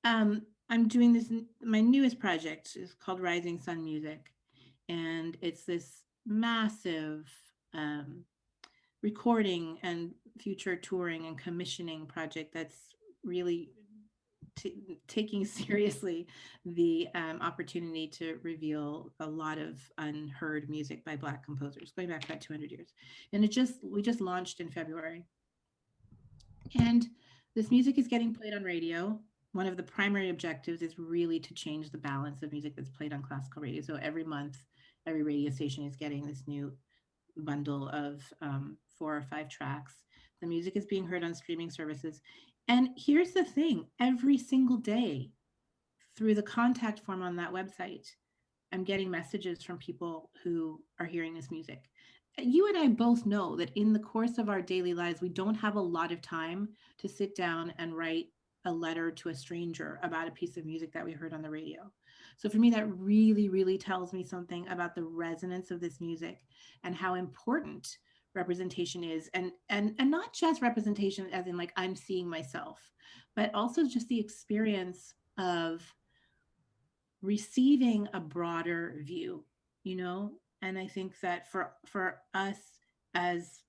I'm doing this. My newest project is called Rising Sun Music, and it's this massive um, recording and future touring and commissioning project that's really taking seriously the opportunity to reveal a lot of unheard music by Black composers going back about 200 years. And we just launched in February. And this music is getting played on radio. One of the primary objectives is really to change the balance of music that's played on classical radio. So every month, every radio station is getting this new bundle of 4 or 5 tracks. The music is being heard on streaming services. And here's the thing, every single day through the contact form on that website, I'm getting messages from people who are hearing this music. You and I both know that in the course of our daily lives, we don't have a lot of time to sit down and write a letter to a stranger about a piece of music that we heard on the radio. So for me, that really, really tells me something about the resonance of this music and how important representation is, and not just representation as in like I'm seeing myself, but also just the experience of receiving a broader view, you know. And I think that for us as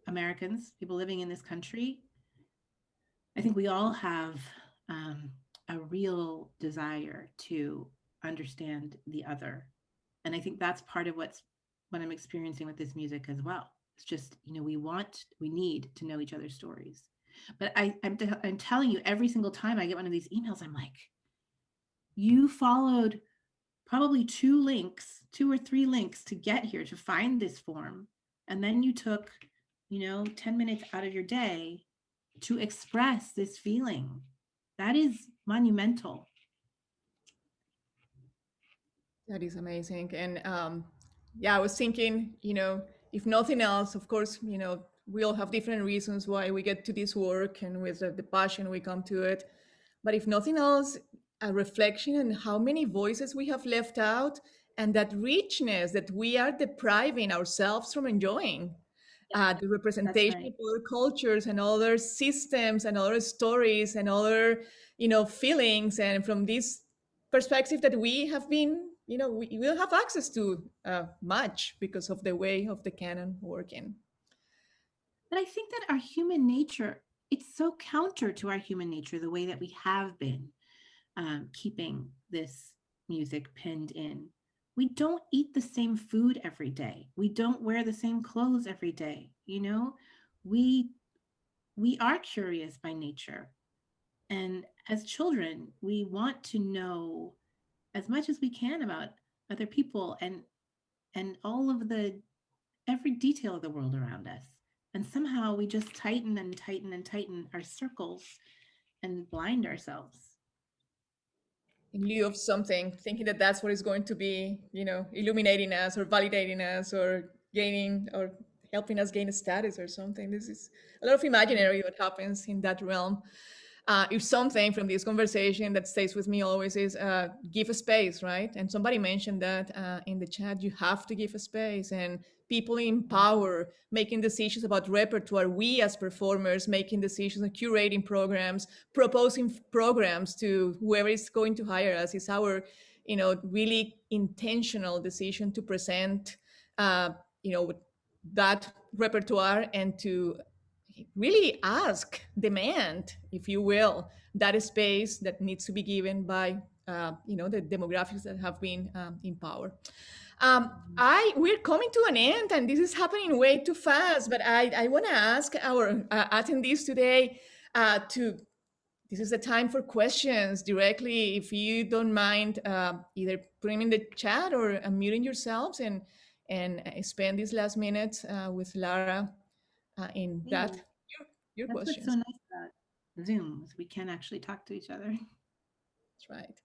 Americans, people living in this country, I think we all have a real desire to understand the other. And I think that's part of what I'm experiencing with this music as well. It's just, we need to know each other's stories. But I'm telling you, every single time I get one of these emails, I'm like, you followed probably two or three links to get here to find this form. And then you took, 10 minutes out of your day to express this feeling. That is monumental. That is amazing. And yeah, I was thinking, if nothing else, of course, we all have different reasons why we get to this work and with the passion we come to it. But if nothing else, a reflection on how many voices we have left out and that richness that we are depriving ourselves from enjoying. The That's representation right. of other cultures and other systems and other stories and other, feelings. And from this perspective that we have been, we will have access to much because of the way of the canon working. But I think that our human nature, it's so counter to our human nature, the way that we have been keeping this music pinned in. We don't eat the same food every day. We don't wear the same clothes every day. We we are curious by nature. And as children, we want to know as much as we can about other people and all of the every detail of the world around us. And somehow we just tighten and tighten and tighten our circles and blind ourselves. In lieu of something, thinking that that's what is going to be, illuminating us or validating us or gaining or helping us gain a status or something. This is a lot of imaginary what happens in that realm. If something from this conversation that stays with me always is give a space, right? And somebody mentioned that in the chat, you have to give a space, and people in power making decisions about repertoire, we as performers making decisions and curating programs, proposing programs to whoever is going to hire us is our, really intentional decision to present, uh, you know, that repertoire and to really ask, demand, if you will, that space that needs to be given by the demographics that have been in power. I We're coming to an end, and this is happening way too fast. But I want to ask our attendees today to. This is the time for questions directly. If you don't mind, either putting in the chat or unmuting yourselves and spend these last minutes with Lara in Yeah, that your that's what's so questions. nice about Zoom is we can actually talk to each other. That's right.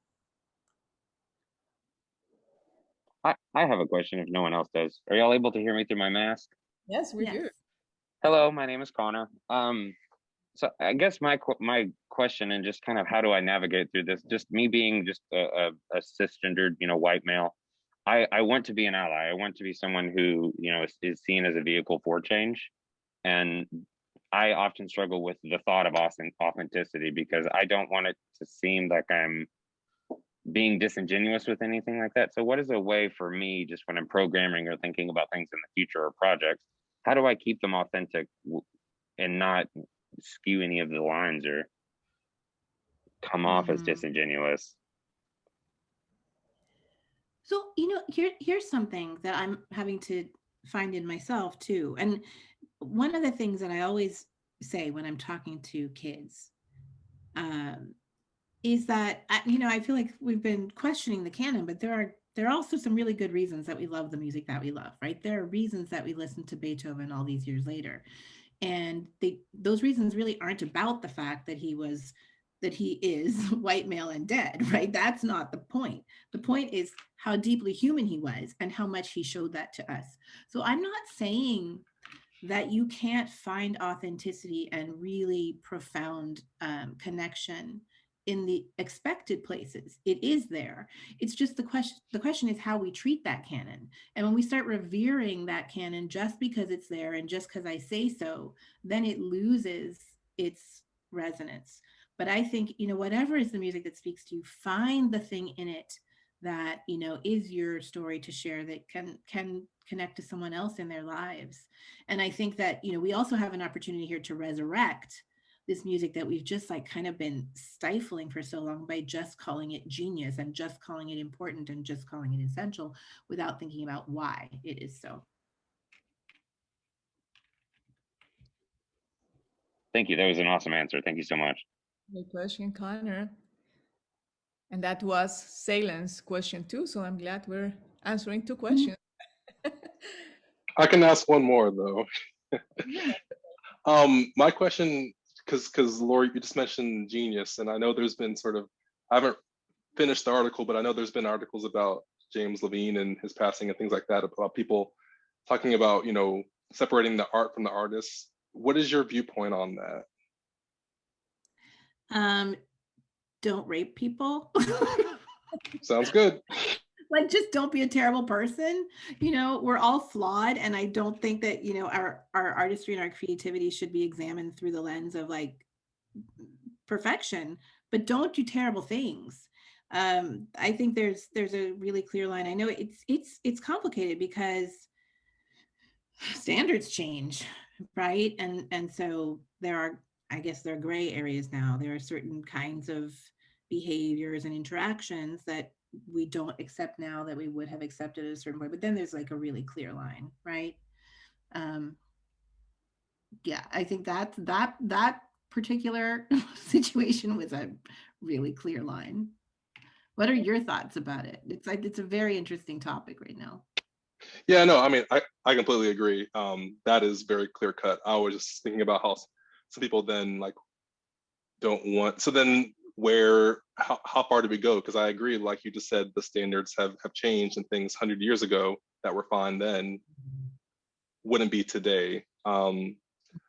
I have a question if no one else does. Are y'all able to hear me through my mask? Yes, we Yes. do. Hello, my name is Connor. So I guess my question and just kind of how do I navigate through this? Just me being just a cisgendered, white male. I want to be an ally. I want to be someone who, is seen as a vehicle for change. And I often struggle with the thought of authenticity because I don't want it to seem like I'm being disingenuous with anything like that. So, what is a way for me, just when I'm programming or thinking about things in the future or projects, how do I keep them authentic and not skew any of the lines or come off as Mhm. disingenuous? So, here's something that I'm having to find in myself too. And one of the things that I always say when I'm talking to kids, um, is that I feel like we've been questioning the canon, but there are also some really good reasons that we love the music that we love, right? There are reasons that we listen to Beethoven all these years later, and those reasons really aren't about the fact that he is white male and dead, right? That's not the point. The point is how deeply human he was and how much he showed that to us. So I'm not saying that you can't find authenticity and really profound connection in the expected places. It is there. It's just the question is how we treat that canon. And when we start revering that canon just because it's there and just because I say so, then it loses its resonance. But I think, whatever is the music that speaks to you, find the thing in it that, is your story to share, that can connect to someone else in their lives. And I think that, we also have an opportunity here to resurrect this music that we've just like kind of been stifling for so long by just calling it genius and just calling it important and just calling it essential without thinking about why it is so. Thank you. That was an awesome answer. Thank you so much. Great question, Connor. And that was Saylan's question too. So I'm glad we're answering two Mhm. questions. I can ask one more though. Yeah. My question, because Lori, you just mentioned genius, and I know there's been sort of, I haven't finished the article, but I know there's been articles about James Levine and his passing and things like that, about people talking about, separating the art from the artist. What is your viewpoint on that? um don't rape people. Sounds good. Like, just don't be a terrible person. We're all flawed, and I don't think that our artistry and our creativity should be examined through the lens of like perfection, but don't do terrible things. I think there's a really clear line. I know it's complicated because standards change, right? And so there are, I guess, there are gray areas now. There are certain kinds of behaviors and interactions that we don't accept now that we would have accepted at a certain point. But then there's like a really clear line, right? Um, yeah, I think that particular situation was a really clear line. What are your thoughts about it? It's like it's a very interesting topic right now. Yeah, no, I mean, I completely agree. That is very clear cut. I was just thinking about how some people then like don't want. So then how far do we go? Because I agree, like you just said, the standards have changed and things 100 years ago that were fine then wouldn't be today. I don't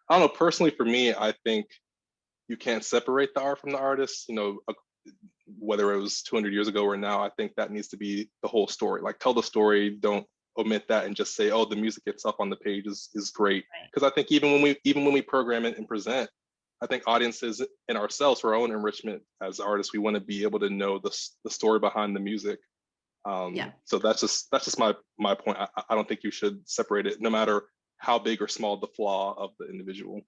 know. Personally, for me, I think you can't separate the art from the artist. Whether it was 200 years ago or now, I think that needs to be the whole story. Like, tell the story. Don't omit that and just say, "Oh, the music itself on the page is great." Right. Because I think even when we program it and present, I think audiences and ourselves, for our own enrichment as artists, we want to be able to know the story behind the music. Yeah. So that's just my point. I don't think you should separate it, no matter how big or small the flaw of the individual.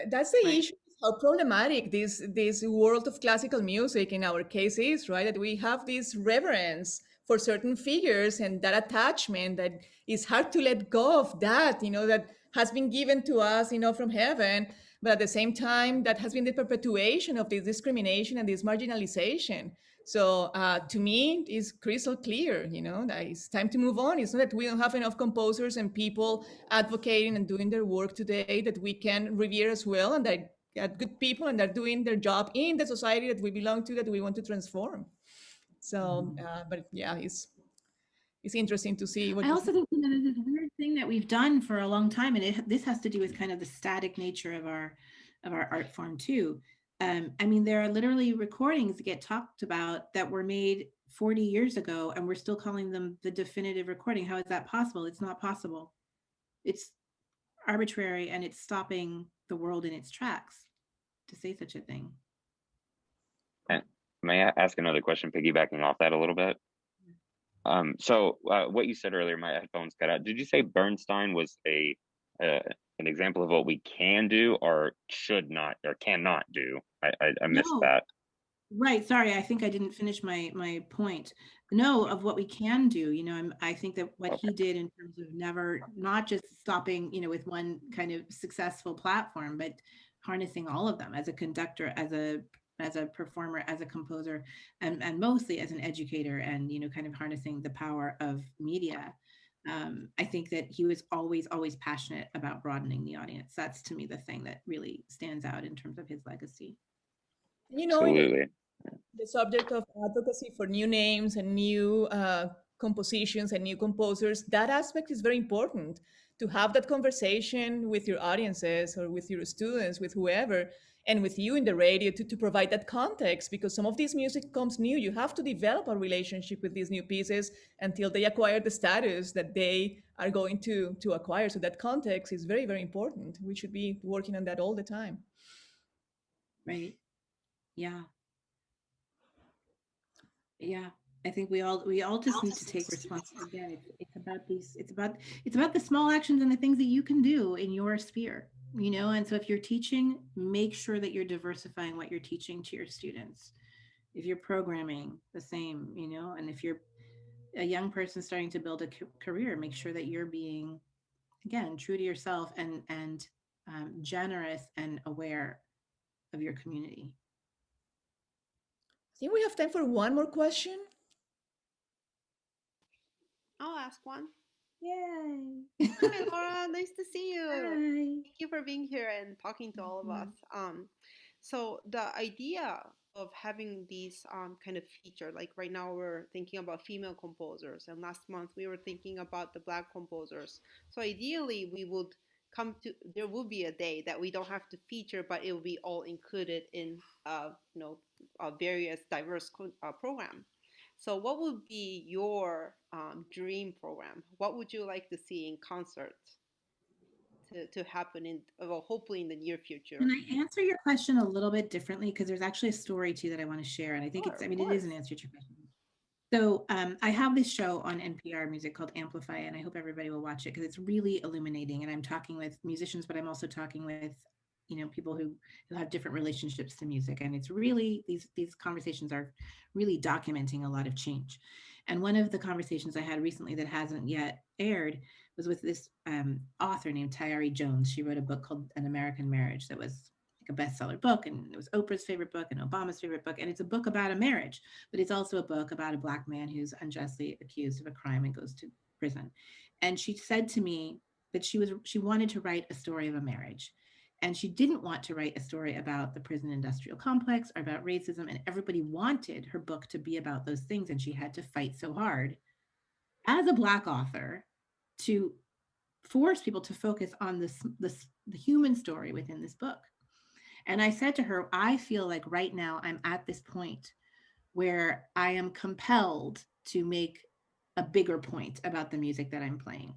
That's the Right. issue, how problematic this world of classical music in our case is, right? That we have this reverence for certain figures and that attachment that is hard to let go of, that that has been given to us from heaven, but at the same time that has been the perpetuation of this discrimination and this marginalization. So to me, it's crystal clear, that it's time to move on. It's not that we don't have enough composers and people advocating and doing their work today that we can revere as well, and that are good people and they're doing their job in the society that we belong to, that we want to transform. So, Mhm. but yeah, it's interesting to see what I also think there's this weird thing that we've done for a long time, and this has to do with kind of the static nature of our art form too. I mean, there are literally recordings that get talked about that were made 40 years ago, and we're still calling them the definitive recording. How is that possible? It's not possible. It's arbitrary, and it's stopping the world in its tracks to say such a thing. And may I ask another question, piggybacking off that a little bit? So what you said earlier, my headphones cut out. Did you say Bernstein was an example of what we can do or should not or cannot do? I missed that. Right. Sorry, I think I didn't finish my point. No, of what we can do. I think that what he did in terms of not just stopping, with one kind of successful platform, but harnessing all of them as a conductor, as a performer, as a composer, and mostly as an educator, and kind of harnessing the power of media. I think that he was always passionate about broadening the audience. That's, to me, the thing that really stands out in terms of his legacy. Absolutely. The subject of advocacy for new names and new compositions and new composers, that aspect is very important, to have that conversation with your audiences or with your students, with whoever, and with you in the radio to provide that context, because some of this music comes new. You have to develop a relationship with these new pieces until they acquire the status that they are going to acquire. So that context is very, very important. We should be working on that all the time. Right. Yeah. Yeah, I think we all just need to take responsibility. Again, it's about the small actions and the things that you can do in your sphere, and so if you're teaching, make sure that you're diversifying what you're teaching to your students. If you're programming, the same, and if you're a young person starting to build a career, make sure that you're being, again, true to yourself and generous and aware of your community. I think we have time for one more question. I'll ask one. Yay! Hi, Laura. Nice to see you. Hi. Thank you for being here and talking to all of us. So the idea of having these kind of feature, like right now we're thinking about female composers, and last month we were thinking about the Black composers. So ideally, there will be a day that we don't have to feature, but it will be all included in various diverse program. So what would be your dream program? What would you like to see in concert to happen hopefully in the near future? Can I answer your question a little bit differently? Because there's actually a story too that I want to share. And I think it is an answer to your question. So I have this show on NPR Music called Amplify, and I hope everybody will watch it because it's really illuminating. And I'm talking with musicians, but I'm also talking with people who have different relationships to music. And it's really, these conversations are really documenting a lot of change. And one of the conversations I had recently that hasn't yet aired was with this author named Tayari Jones. She wrote a book called An American Marriage that was like a bestseller book, and it was Oprah's favorite book and Obama's favorite book. And it's a book about a marriage, but it's also a book about a Black man who's unjustly accused of a crime and goes to prison. And she said to me that she wanted to write a story of a marriage. And she didn't want to write a story about the prison industrial complex or about racism. And everybody wanted her book to be about those things. And she had to fight so hard as a Black author to force people to focus on the human story within this book. And I said to her, I feel like right now I'm at this point where I am compelled to make a bigger point about the music that I'm playing.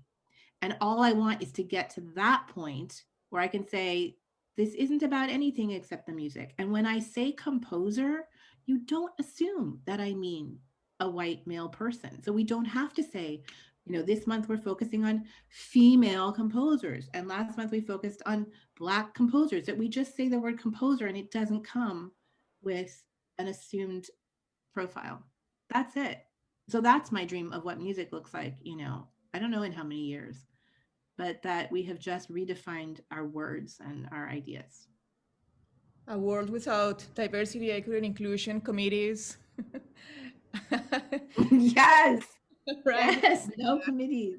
And all I want is to get to that point where I can say, this isn't about anything except the music. And when I say composer, you don't assume that I mean a white male person. So we don't have to say, this month we're focusing on female composers. And last month we focused on Black composers. That we just say the word composer and it doesn't come with an assumed profile. That's it. So that's my dream of what music looks like, I don't know in how many years, but that we have just redefined our words and our ideas. A world without diversity, equity, and inclusion committees. Yes. Right? Yes, no committees.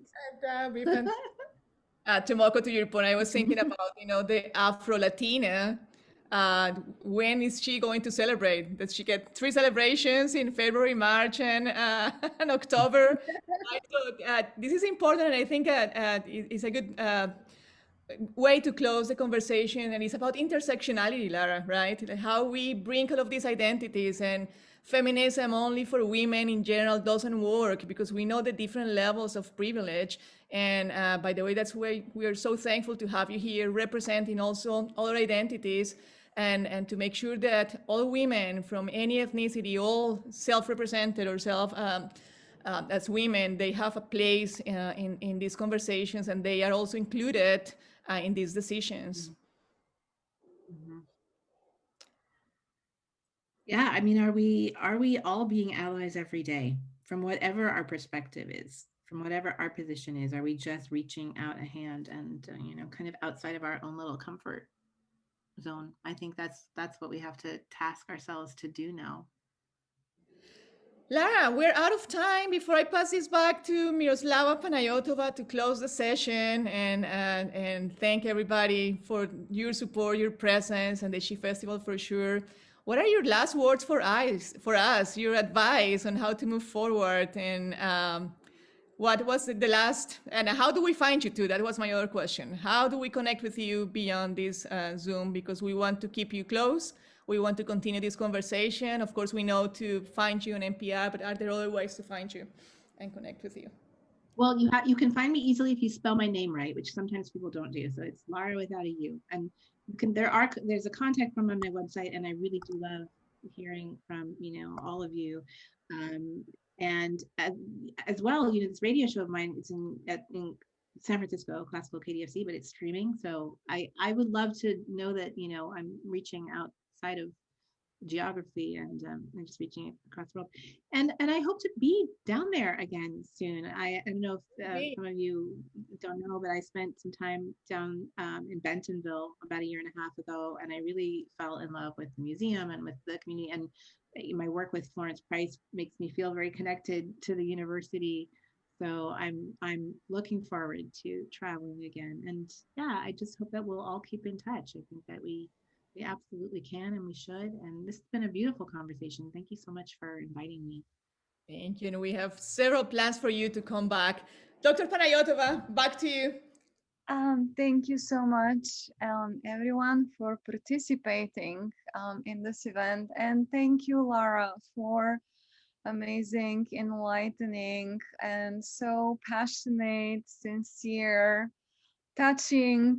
Tomoko, to your point, I was thinking about, the Afro-Latina when is she going to celebrate? Does she get 3 celebrations in February, March, and, and October? So, this is important, and I think it's a good way to close the conversation, and it's about intersectionality, Lara, right? Like how we bring all of these identities, and feminism only for women in general doesn't work because we know the different levels of privilege. And by the way, that's why we are so thankful to have you here representing also other identities, and to make sure that all women from any ethnicity, all self-represented or as women, they have a place in these conversations, and they are also included in these decisions. Mm-hmm. Yeah, I mean, are we all being allies every day from whatever our perspective is, from whatever our position is? Are we just reaching out a hand and kind of outside of our own little comfort zone? I think that's what we have to task ourselves to do now. Lara, we're out of time. Before I pass this back to Miroslava Panayotova to close the session, and thank everybody for your support, your presence, and the She Festival for sure. What are your last words for us, your advice on how to move forward, and what was the last, and how do we find you too? That was my other question. How do we connect with you beyond this Zoom? Because we want to keep you close. We want to continue this conversation. Of course, we know to find you on NPR, but are there other ways to find you and connect with you? Well, you can find me easily if you spell my name right, which sometimes people don't do. So it's Lara without a U. And there's a contact form on my website, and I really do love hearing from all of you. And as well, this radio show of mine, it's in San Francisco, classical KDFC, but it's streaming. So I would love to know that I'm reaching outside of geography and just reaching across the world, and I hope to be down there again soon. I don't know if some of you don't know, but I spent some time down in Bentonville about a year and a half ago, and I really fell in love with the museum and with the community, and my work with Florence Price makes me feel very connected to the university. So I'm looking forward to traveling again, and yeah, I just hope that we'll all keep in touch. I think that we absolutely can, and we should. And this has been a beautiful conversation. Thank you so much for inviting me. Thank you. And we have several plans for you to come back. Dr. Panayotova, back to you. Thank you so much, everyone, for participating in this event. And thank you, Lara, for amazing, enlightening, and so passionate, sincere, touching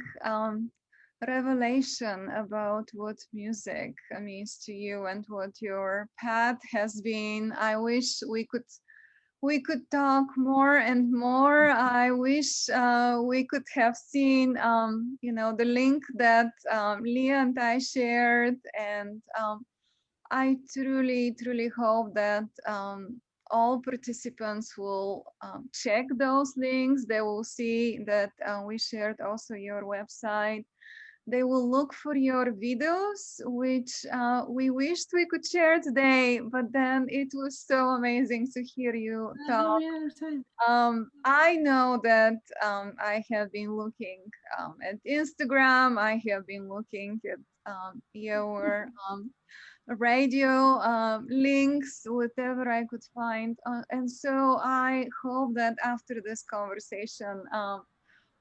revelation about what music means to you and what your path has been. I wish we could talk more and more. I wish we could have seen the link that Lia and I shared, and I truly hope that all participants will check those links. They will see that we shared also your website. They will look for your videos, which we wished we could share today, but then it was so amazing to hear you talk. I know that I have been looking at Instagram. I have been looking at your radio links, whatever I could find. And so I hope that after this conversation,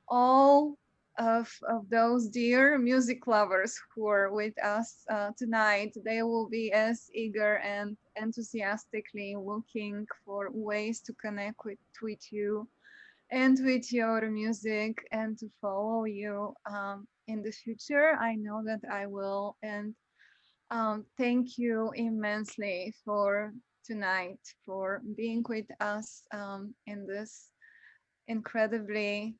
all of those dear music lovers who are with us tonight, they will be as eager and enthusiastically looking for ways to connect with you and with your music, and to follow you in the future. I know that I will. And thank you immensely for tonight, for being with us in this incredibly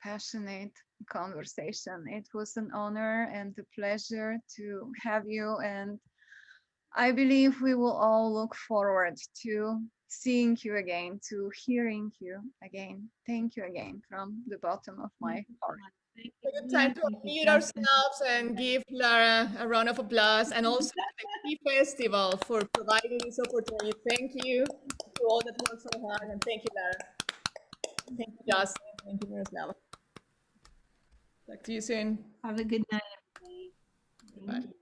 passionate conversation. It was an honor and a pleasure to have you, and I believe we will all look forward to seeing you again, to hearing you again. Thank you again from the bottom of my heart. It's a good time to unmute ourselves and give Lara a round of applause, and also the Key Festival for providing this opportunity. Thank you to all that worked so hard, and thank you, Lara. Thank you, Justin. Thank you, Miroslava. Talk to you soon. Have a good night, everybody. Bye.